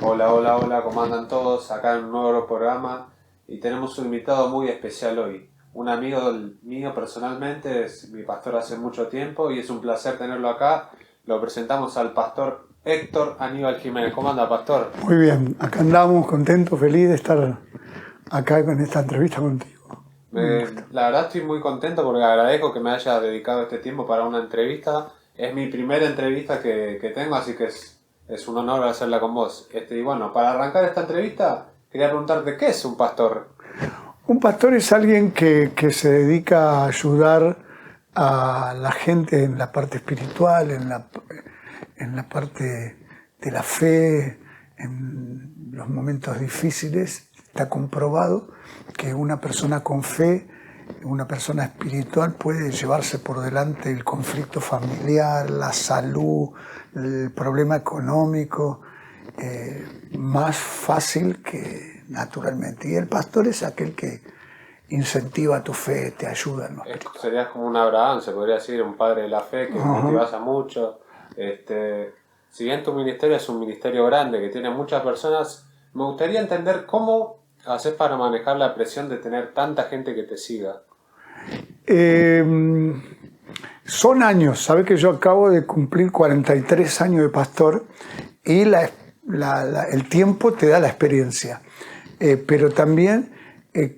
Hola, hola, hola, ¿cómo andan todos? Acá en un nuevo programa y tenemos un invitado muy especial hoy. Un amigo mío personalmente, es mi pastor hace mucho tiempo y es un placer tenerlo acá. Lo presentamos al pastor Héctor Aníbal Jiménez. ¿Cómo anda, pastor? Muy bien, acá andamos contentos, feliz de estar acá con esta entrevista contigo. La verdad estoy muy contento porque agradezco que me haya dedicado este tiempo para una entrevista. Es mi primera entrevista que tengo, así que es un honor hacerla con vos. Y bueno, para arrancar esta entrevista, quería preguntarte, ¿qué es un pastor? Un pastor es alguien que se dedica a ayudar a la gente en la parte espiritual, en la parte de la fe, en los momentos difíciles. Está comprobado que una persona con fe, una persona espiritual puede llevarse por delante el conflicto familiar, la salud, el problema económico, más fácil que naturalmente. Y el pastor es aquel que incentiva tu fe, te ayuda en lo espiritual. Serías como un Abraham, se podría decir, un padre de la fe que motivas a mucho. Si bien tu ministerio es un ministerio grande que tiene muchas personas, me gustaría entender cómo haces para manejar la presión de tener tanta gente que te siga. Son años, sabes que yo acabo de cumplir 43 años de pastor y el tiempo te da la experiencia, pero también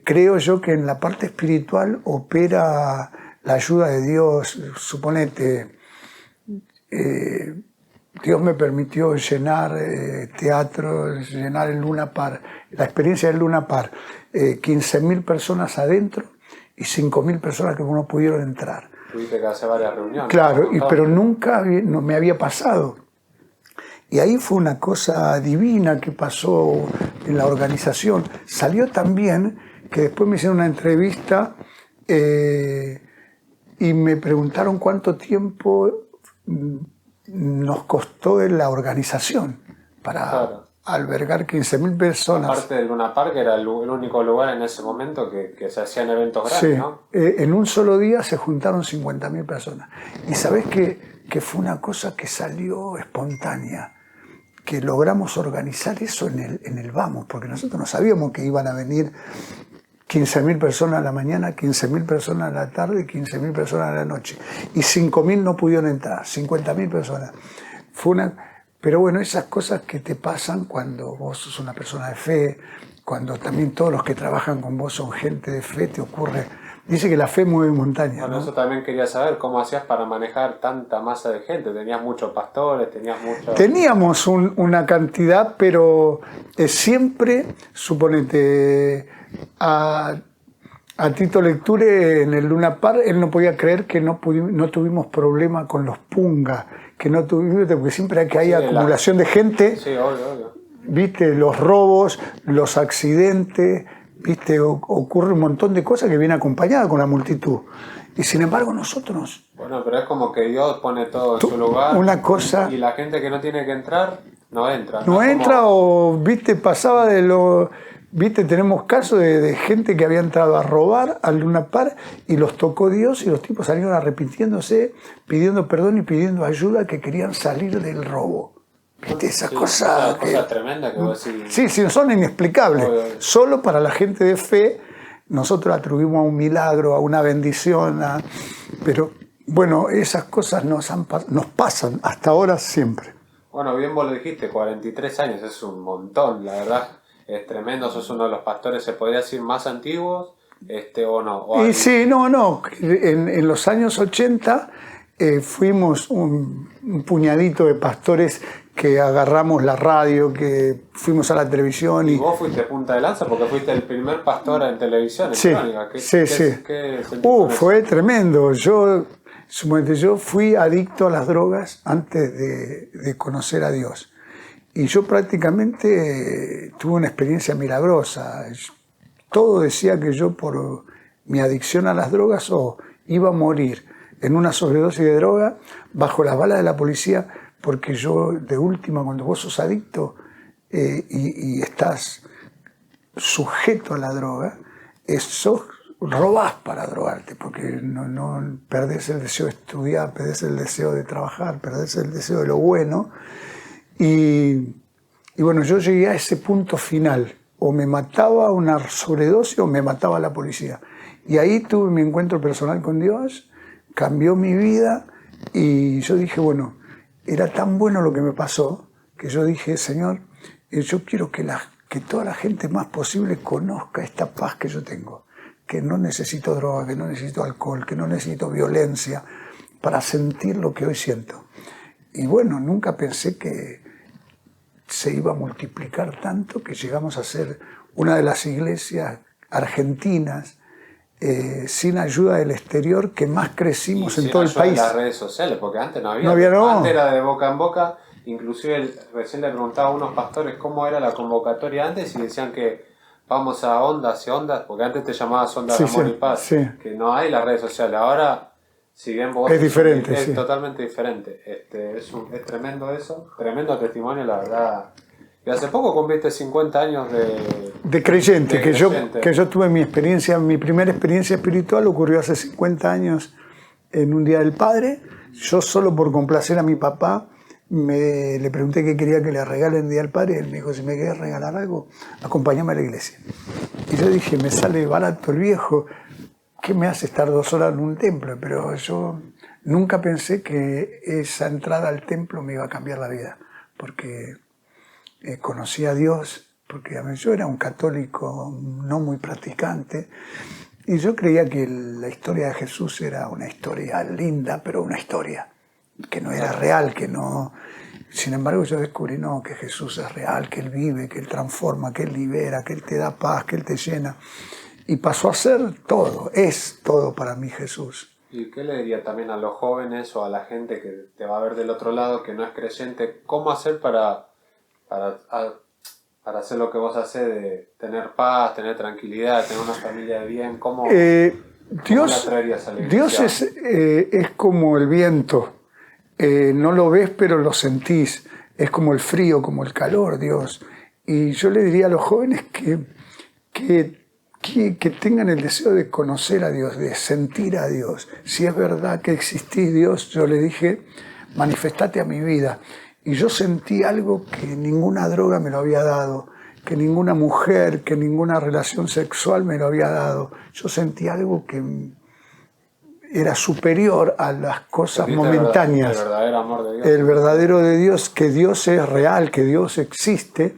creo yo que en la parte espiritual opera la ayuda de Dios. Suponete, Dios me permitió llenar teatro, llenar el Luna Park, la experiencia del Luna Park, 15.000 personas adentro y 5.000 personas que no pudieron entrar. Tuviste que hacer varias reuniones. Claro, pero nunca no me había pasado. Y ahí fue una cosa divina que pasó en la organización. Salió también que después me hicieron una entrevista y me preguntaron cuánto tiempo nos costó en la organización para albergar 15.000 personas. Aparte del Luna Park, era el único lugar en ese momento que se hacían eventos grandes, sí, ¿no? En un solo día se juntaron 50.000 personas. Y sabés que fue una cosa que salió espontánea, que logramos organizar eso en el vamos, porque nosotros no sabíamos que iban a venir 15.000 personas a la mañana, 15.000 personas a la tarde, 15.000 personas a la noche. Y 5.000 no pudieron entrar, 50.000 personas. Pero bueno, esas cosas que te pasan cuando vos sos una persona de fe, cuando también todos los que trabajan con vos son gente de fe, te ocurre. Dice que la fe mueve montañas. Bueno, ¿no? eso también quería saber, ¿cómo hacías para manejar tanta masa de gente? ¿Tenías muchos pastores? Teníamos una cantidad, pero siempre, suponete, a Tito Lecture en el Luna Park, él no podía creer que no tuvimos problema con los pungas, que no tuvimos, porque siempre que hay acumulación de gente, sí, obvio. Viste, los robos, los accidentes, viste, ocurre un montón de cosas que vienen acompañadas con la multitud. Y sin embargo nosotros... Bueno, pero es como que Dios pone todo en su lugar. Una cosa... Y la gente que no tiene que entrar, no entra. No entra o, viste, pasaba de lo... Viste, tenemos casos de gente que había entrado a robar al Luna Park y los tocó Dios y los tipos salieron arrepintiéndose, pidiendo perdón y pidiendo ayuda, que querían salir del robo. ¿Viste? Esa cosa tremenda que vos decís. Sí, son inexplicables. Solo para la gente de fe nosotros atribuimos a un milagro, a una bendición, pero bueno, esas cosas nos pasan hasta ahora siempre. Bueno, bien vos lo dijiste, 43 años es un montón, la verdad. Es tremendo, sos uno de los pastores, se podría decir, más antiguos, o no. Y sí, no. En los años 80 fuimos un puñadito de pastores que agarramos la radio, que fuimos a la televisión. Y vos fuiste punta de lanza porque fuiste el primer pastor en televisión, en sí, Crónica. ¿Qué fue tremendo. Yo fui adicto a las drogas antes de conocer a Dios. Y yo prácticamente tuve una experiencia milagrosa. Todo decía que yo por mi adicción a las drogas iba a morir en una sobredosis de droga bajo las balas de la policía, porque yo, de última, cuando vos sos adicto y estás sujeto a la droga, robás para drogarte, porque no perdés el deseo de estudiar, perdés el deseo de trabajar, perdés el deseo de lo bueno. Y Y bueno, yo llegué a ese punto final. O me mataba una sobredosis o me mataba la policía. Y ahí tuve mi encuentro personal con Dios, cambió mi vida y yo dije, bueno, era tan bueno lo que me pasó que yo dije, Señor, yo quiero que toda la gente más posible conozca esta paz que yo tengo, que no necesito droga, que no necesito alcohol, que no necesito violencia para sentir lo que hoy siento. Y bueno, nunca pensé que se iba a multiplicar tanto que llegamos a ser una de las iglesias argentinas sin ayuda del exterior que más crecimos en todo el país. Y sin ayuda de las redes sociales, porque antes no había. No había, no. Antes era de boca en boca. Inclusive recién le preguntaba a unos pastores cómo era la convocatoria antes y decían que vamos a Ondas y Ondas, porque antes te llamabas Ondas de Amor y Paz, que no hay las redes sociales. Ahora, si bien vos... Es diferente, es totalmente diferente. Es tremendo eso, tremendo testimonio, la verdad. Y hace poco cumpliste 50 años de creyente, que yo tuve mi experiencia, mi primera experiencia espiritual ocurrió hace 50 años en un Día del Padre. Yo solo por complacer a mi papá le pregunté qué quería que le regalen Día del Padre y él me dijo, si me querés regalar algo, acompáñame a la iglesia. Y yo dije, me sale barato el viejo, ¿qué me hace estar 2 horas en un templo? Pero yo nunca pensé que esa entrada al templo me iba a cambiar la vida, porque conocí a Dios, porque yo era un católico no muy practicante, y yo creía que la historia de Jesús era una historia linda, pero una historia que no era real, que no... Sin embargo, yo descubrí que Jesús es real, que Él vive, que Él transforma, que Él libera, que Él te da paz, que Él te llena. Y pasó a ser todo, es todo para mí Jesús. ¿Y qué le diría también a los jóvenes o a la gente que te va a ver del otro lado, que no es creyente? ¿Cómo hacer para hacer lo que vos haces, de tener paz, tener tranquilidad, tener una familia de bien? ¿Cómo Dios es como el viento. No lo ves, pero lo sentís. Es como el frío, como el calor, Dios. Y yo le diría a los jóvenes que tengan el deseo de conocer a Dios, de sentir a Dios. Si es verdad que existís, Dios, yo le dije, manifestate a mi vida. Y yo sentí algo que ninguna droga me lo había dado, que ninguna mujer, que ninguna relación sexual me lo había dado. Yo sentí algo que era superior a las cosas momentáneas. El verdadero amor de Dios. El verdadero de Dios, que Dios es real, que Dios existe.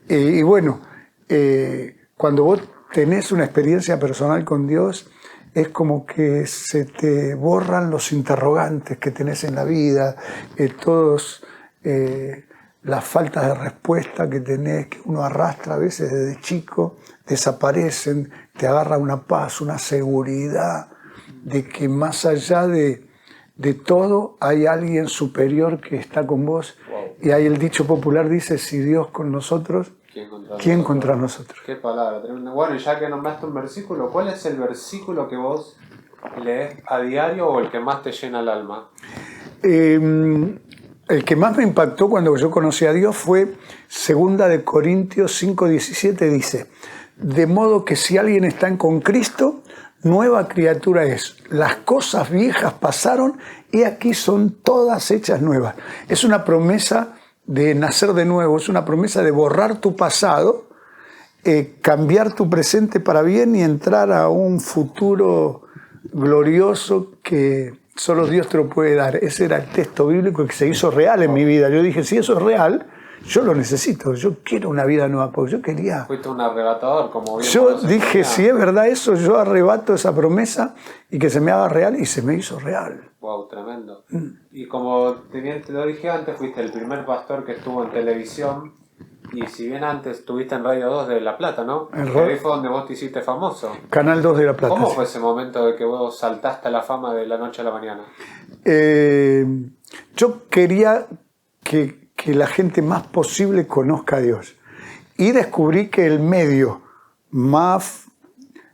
Y bueno, cuando vos tenés una experiencia personal con Dios, es como que se te borran los interrogantes que tenés en la vida, todos las faltas de respuesta que tenés, que uno arrastra a veces desde chico, desaparecen, te agarra una paz, una seguridad de que más allá de todo hay alguien superior que está con vos. Wow. Y hay el dicho popular, dice, si Dios con nosotros, ¿quién contra nosotros? Qué palabra tremenda. Bueno, y ya que nombraste un versículo, ¿cuál es el versículo que vos lees a diario o el que más te llena el alma? El que más me impactó cuando yo conocí a Dios fue 2 Corintios 5:17, dice, de modo que si alguien está con Cristo, nueva criatura es. Las cosas viejas pasaron y aquí son todas hechas nuevas. Es una promesa de nacer de nuevo, es una promesa de borrar tu pasado, cambiar tu presente para bien y entrar a un futuro glorioso que solo Dios te lo puede dar. Ese era el texto bíblico que se hizo real en mi vida. Yo dije, si eso es real, yo lo necesito, yo quiero una vida nueva, porque yo quería... Fuiste un arrebatador, como bien. Yo dije, si es verdad eso, yo arrebato esa promesa y que se me haga real, y se me hizo real. Wow, tremendo. Y como te lo dije antes, fuiste el primer pastor que estuvo en televisión, y si bien antes estuviste en Radio 2 de La Plata, ¿no? Ahí fue donde vos te hiciste famoso. Canal 2 de La Plata. ¿Cómo fue ese momento de que vos saltaste a la fama de la noche a la mañana? Yo quería que la gente más posible conozca a Dios. Y descubrí que el medio más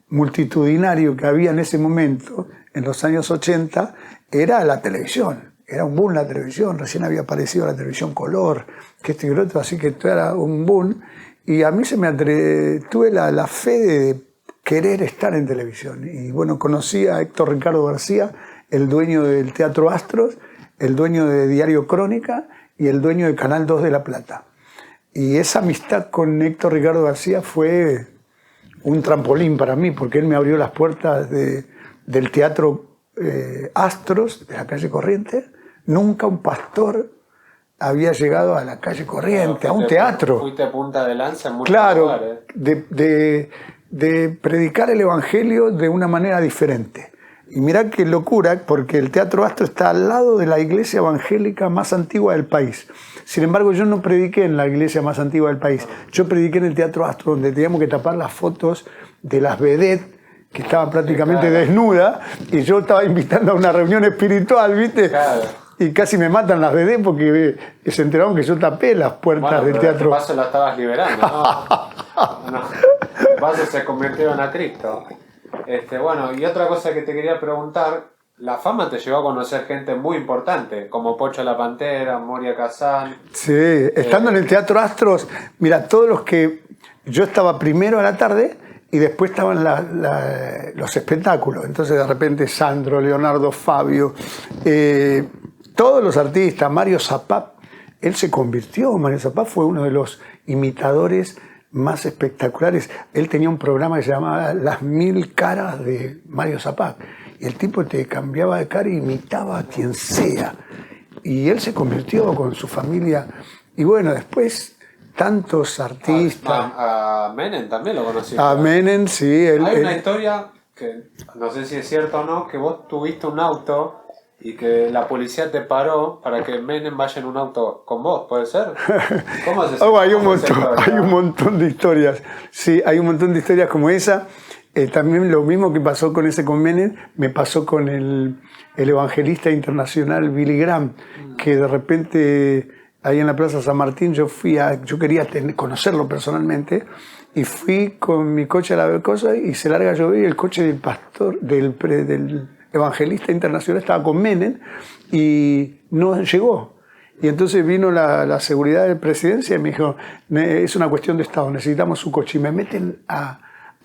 multitudinario que había en ese momento, en los años 80, era la televisión. Era un boom la televisión, recién había aparecido la televisión color, que esto y lo otro, así que esto era un boom. Y a mí tuve la fe de querer estar en televisión. Y bueno, conocí a Héctor Ricardo García, el dueño del Teatro Astros, el dueño de Diario Crónica y el dueño de Canal 2 de La Plata. Y esa amistad con Héctor Ricardo García fue un trampolín para mí, porque él me abrió las puertas del Teatro Astros, de la calle Corrientes. Nunca un pastor había llegado a la calle Corriente, a un teatro. Fuiste punta de lanza en muchos lugares. Claro, de predicar el Evangelio de una manera diferente. Y mirá qué locura, porque el Teatro Astro está al lado de la iglesia evangélica más antigua del país. Sin embargo, yo no prediqué en la iglesia más antigua del país. Yo prediqué en el Teatro Astro, donde teníamos que tapar las fotos de las vedettes que estaban prácticamente desnudas, y yo estaba invitando a una reunión espiritual, ¿viste? Claro. Y casi me matan las vedettes porque se enteraron que yo tapé las puertas del teatro. De paso la estabas liberando, ¿no? No. De paso se convirtieron a Cristo. Bueno, y otra cosa que te quería preguntar, la fama te llevó a conocer gente muy importante, como Pocho la Pantera, Moria Kazan. Sí, estando en el Teatro Astros, mira, todos los que... Yo estaba primero a la tarde y después estaban los espectáculos. Entonces de repente Sandro, Leonardo, Fabio, todos los artistas, Mario Zapá, él se convirtió, Mario Zapá fue uno de los imitadores más espectaculares. Él tenía un programa que se llamaba Las 1000 caras de Mario Zapá. Y el tipo te cambiaba de cara e imitaba a quien sea. Y él se convirtió con su familia. Y bueno, después tantos artistas. A Menem también lo conocí. A Menem, sí. Hay una historia que no sé si es cierto o no, que vos tuviste un auto y que la policía te paró para que Menem vaya en un auto con vos, ¿puede ser? ¿Cómo es eso? Hay un montón de historias. Sí, hay un montón de historias como esa. También lo mismo que pasó con Menem, me pasó con el evangelista internacional Billy Graham, que de repente ahí en la Plaza San Martín yo quería conocerlo personalmente, y fui con mi coche a la cosa y se larga a llover, y el coche del pastor, del evangelista internacional estaba con Menem y no llegó. Y entonces vino la seguridad de presidencia y me dijo, es una cuestión de Estado, necesitamos su coche. Y me meten a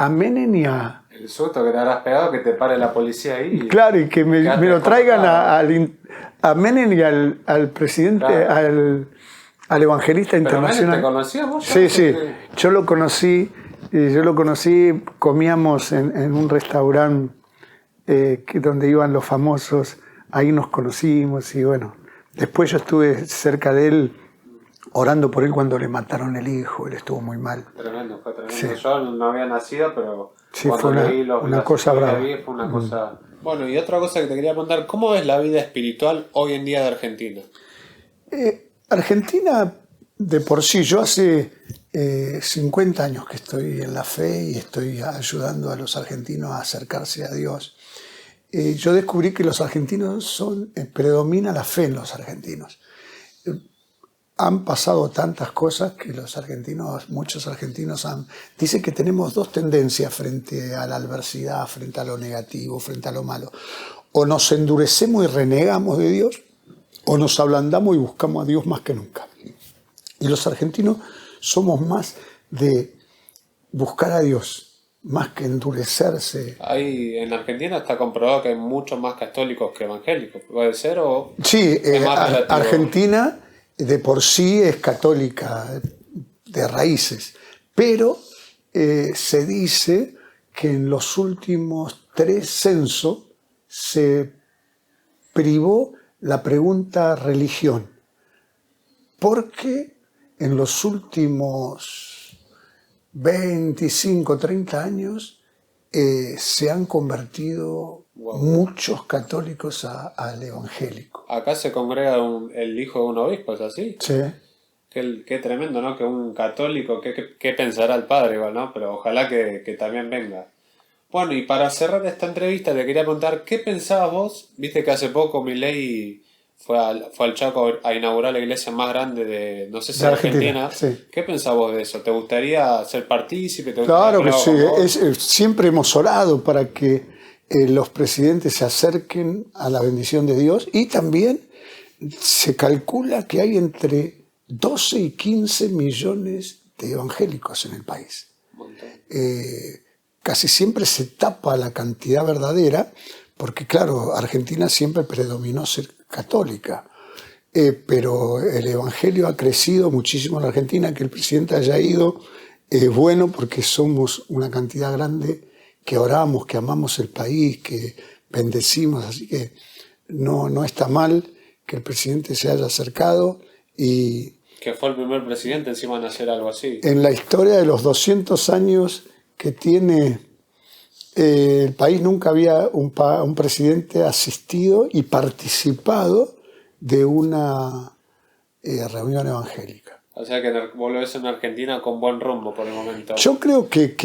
Menem y a... El susto que te habrás pegado, que te pare la policía ahí. Claro, y que me lo traigan a Menem y al presidente, claro, al evangelista internacional. ¿Pero Menem te conocía vos? Sí. Yo lo conocí, comíamos en un restaurante donde iban los famosos, ahí nos conocimos y bueno, después yo estuve cerca de él orando por él cuando le mataron el hijo, él estuvo muy mal. Tremendo, fue tremendo. Sí. Yo no había nacido, pero sí, cuando fue leí una cosa brava. Fue una cosa... Bueno, y otra cosa que te quería preguntar, ¿cómo es la vida espiritual hoy en día de Argentina? Argentina, de por sí, yo hace 50 años que estoy en la fe y estoy ayudando a los argentinos a acercarse a Dios. Yo descubrí que los argentinos predomina la fe en los argentinos. Han pasado tantas cosas que muchos argentinos dicen que tenemos dos tendencias frente a la adversidad, frente a lo negativo, frente a lo malo. O nos endurecemos y renegamos de Dios, o nos ablandamos y buscamos a Dios más que nunca. Y los argentinos somos más de buscar a Dios, más que endurecerse. En Argentina está comprobado que hay muchos más católicos que evangélicos, ¿puede ser? ¿O sí, Argentina de por sí es católica de raíces, pero se dice que en los últimos 3 censos se privó la pregunta religión, porque en los últimos 25, 30 años se han convertido muchos católicos al evangélico. Acá se congrega el hijo de un obispo, ¿es así? Sí. Qué tremendo, ¿no? Que un católico, ¿qué pensará el padre igual, ¿no? Pero ojalá que también venga. Bueno, y para cerrar esta entrevista te quería preguntar, ¿qué pensabas vos? Viste que hace poco Milei fue al Chaco a inaugurar la iglesia más grande de, no sé si de Argentina. Sí. ¿Qué pensás vos de eso? ¿Te gustaría ser partícipe? Claro que sí. Siempre hemos orado para que los presidentes se acerquen a la bendición de Dios, y también se calcula que hay entre 12 y 15 millones de evangélicos en el país. Casi siempre se tapa la cantidad verdadera, porque claro, Argentina siempre predominó ser católica. pero el Evangelio ha crecido muchísimo en la Argentina. Que el presidente haya ido es bueno porque somos una cantidad grande que oramos, que amamos el país, que bendecimos, así que no está mal que el presidente se haya acercado. Y que fue el primer presidente encima en hacer algo así. En la historia de los 200 años que tiene el país, nunca había un presidente asistido y participado de una reunión evangélica. O sea que vos lo ves en Argentina con buen rumbo por el momento. Yo creo que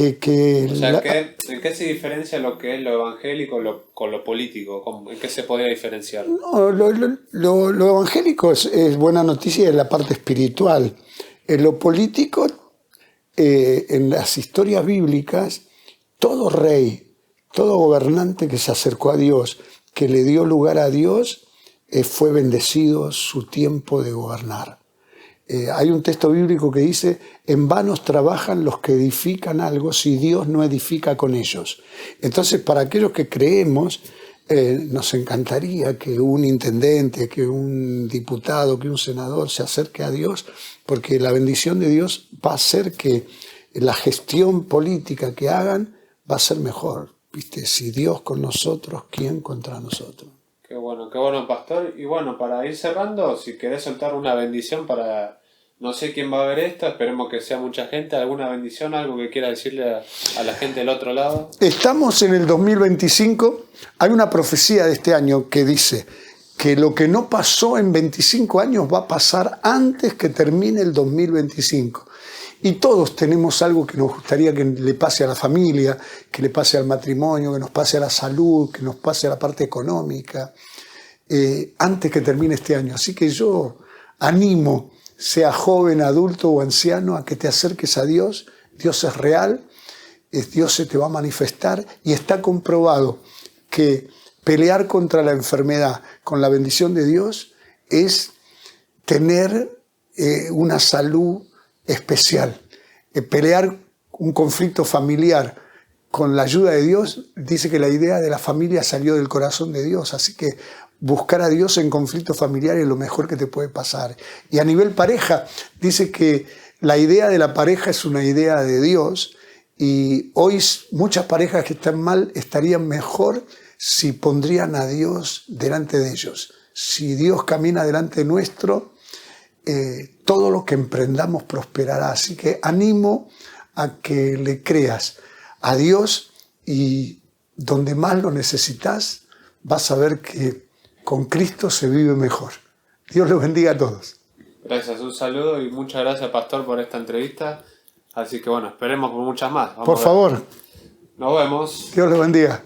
o sea, ¿en qué se diferencia lo que es lo evangélico con lo político? ¿En qué se podría diferenciar? No, lo evangélico es buena noticia en la parte espiritual. En lo político, en las historias bíblicas, todo rey, todo gobernante que se acercó a Dios, que le dio lugar a Dios, fue bendecido su tiempo de gobernar. Hay un texto bíblico que dice: en vanos trabajan los que edifican algo si Dios no edifica con ellos. Entonces, para aquellos que creemos, nos encantaría que un intendente, que un diputado, que un senador se acerque a Dios, porque la bendición de Dios va a hacer que la gestión política que hagan va a ser mejor. ¿Viste? Si Dios con nosotros, ¿quién contra nosotros? Qué bueno, pastor. Y bueno, para ir cerrando, si querés soltar una bendición para... No sé quién va a ver esto, esperemos que sea mucha gente. ¿Alguna bendición, algo que quiera decirle a la gente del otro lado? Estamos en el 2025. Hay una profecía de este año que dice que lo que no pasó en 25 años va a pasar antes que termine el 2025. Y todos tenemos algo que nos gustaría que le pase a la familia, que le pase al matrimonio, que nos pase a la salud, que nos pase a la parte económica, antes que termine este año. Así que yo animo, sea joven, adulto o anciano, a que te acerques a Dios. Dios es real, Dios se te va a manifestar y está comprobado que pelear contra la enfermedad con la bendición de Dios es tener una salud especial. Pelear un conflicto familiar con la ayuda de Dios, dice que la idea de la familia salió del corazón de Dios, así que buscar a Dios en conflicto familiar es lo mejor que te puede pasar. Y a nivel pareja, dice que la idea de la pareja es una idea de Dios, y hoy muchas parejas que están mal estarían mejor si pondrían a Dios delante de ellos. Si Dios camina delante nuestro, todo lo que emprendamos prosperará. Así que animo a que le creas a Dios, y donde más lo necesitas, vas a ver que con Cristo se vive mejor. Dios los bendiga a todos. Gracias, un saludo y muchas gracias, pastor, por esta entrevista. Así que bueno, esperemos por muchas más. Por favor. Nos vemos. Dios los bendiga.